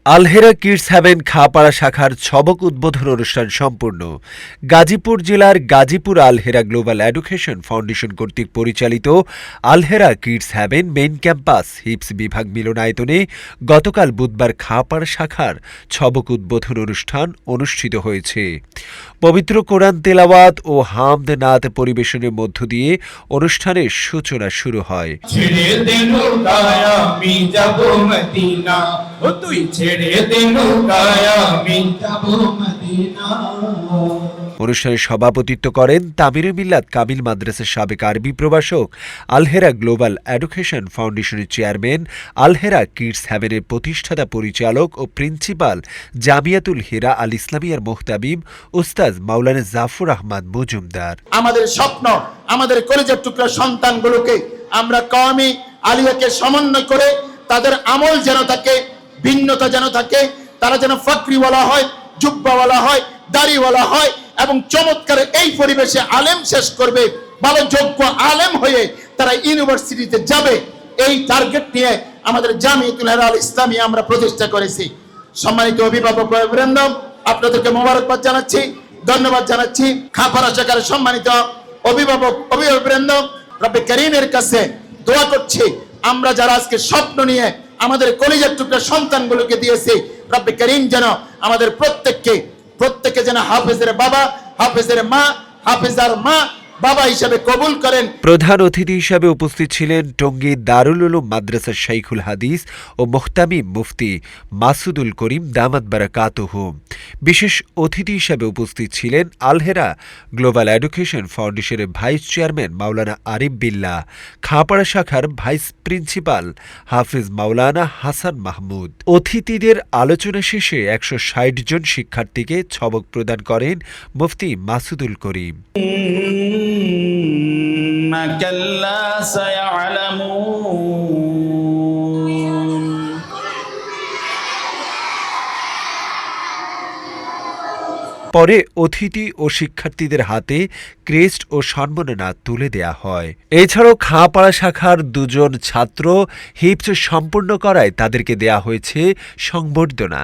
Alhera kids haven Khapara শাখার ছবক উদ্বোধন অনুষ্ঠান সম্পূর্ণ। গাজীপুর জেলার Gazipur Alhera global education foundation কর্তৃক পরিচালিত Alhera kids haven main campus হিপস বিভাগ মিলনায়তনে গতকাল বুধবার খাপাড়া শাখার ছবক উদ্বোধন অনুষ্ঠান অনুষ্ঠিত হয়েছে। পবিত্র কোরআন তেলাওয়াত ও হামদ নাত পরিবেশনের মধ্য দিয়ে অনুষ্ঠানের সূচনা শুরু হয়। অনুষ্ঠানে সভাপতিত্ব করেন তামিরে মিল্লাত কামিল মাদ্রাসার সাবেক আরবি প্রভাষক, আলহেরা গ্লোবাল এডুকেশন ফাউন্ডেশনের চেয়ারম্যান, আলহেরা কিডস হ্যাভেনের প্রতিষ্ঠাতা পরিচালক ও প্রিন্সিপাল জামিয়াতুল হিরা আল ইসলামিয়ার মুহতামিম উস্তাদ মাওলানা জাফর আহমদ মজুমদার। আমাদের স্বপ্ন, আমাদের কলেজের টুকরা সন্তানগুলোকে আমরা কওমি আলিয়াকে সমন্বয় করে তাদের আমল যেন থাকে, ভিন্নতা যেন থাকে, তারা যেন ফাকরিওয়ালা হয়, জুব্বাওয়ালা হয়, দাড়িওয়ালা হয় এবং চমৎকার এই পরিবেশে আলেম শেষ করবে, ভালো যোগ্য আলেম হয়ে তারা ইউনিভার্সিটিতে যাবে। এই টার্গেট নিয়ে আমাদের জামিয়াতুল হিরা আল ইসলামিয়া আমরা প্রতিষ্ঠা করেছি। সম্মানিত অভিভাবক বৃন্দ, আপনাদেরকে মোবারকবাদ জানাচ্ছি, ধন্যবাদ জানাচ্ছি। খাপাড়া শাখার সম্মানিত অভিভাবক বৃন্দ, রব্বে কারীমের কাছে দোয়া করছি, আমরা যারা আজকে স্বপ্ন নিয়ে আমাদের কলিজার টুকরা সন্তানগুলোকে দিয়েছি, রব্বে কারীম যেন আমাদের প্রত্যেককে যেন হাফেজের বাবা, হাফেজের মা, হাফেজার মা বাবা হিসেবে কবুল করেন। প্রধান অতিথি হিসাবে উপস্থিত ছিলেন টঙ্গী দারুল উলুম মাদ্রাসার শাইখুল হাদিস ও মুহতামিম মুফতি মাসুদুল করিম দামাত বারাকাতুহু। বিশেষ অতিথি হিসাবে উপস্থিত ছিলেন আলহেরা গ্লোবাল এডুকেশন ফাউন্ডেশনের ভাইস চেয়ারম্যান মাওলানা আরিফ বিল্লাহ, খাপাড়া শাখার ভাইস প্রিন্সিপাল হাফিজ মাওলানা হাসান মাহমুদ। অতিথিদের আলোচনা শেষে ১৬০ জন শিক্ষার্থীকে ছবক প্রদান করেন মুফতি মাসুদুল করিম। পরে অতিথি ও শিক্ষার্থীদের হাতে ক্রেস্ট ও সম্মাননা তুলে দেয়া হয়। এছাড়াও খাপাড়া শাখার ২ জন ছাত্র হিপস সম্পূর্ণ করায় তাদেরকে দেয়া হয়েছে সংবর্ধনা।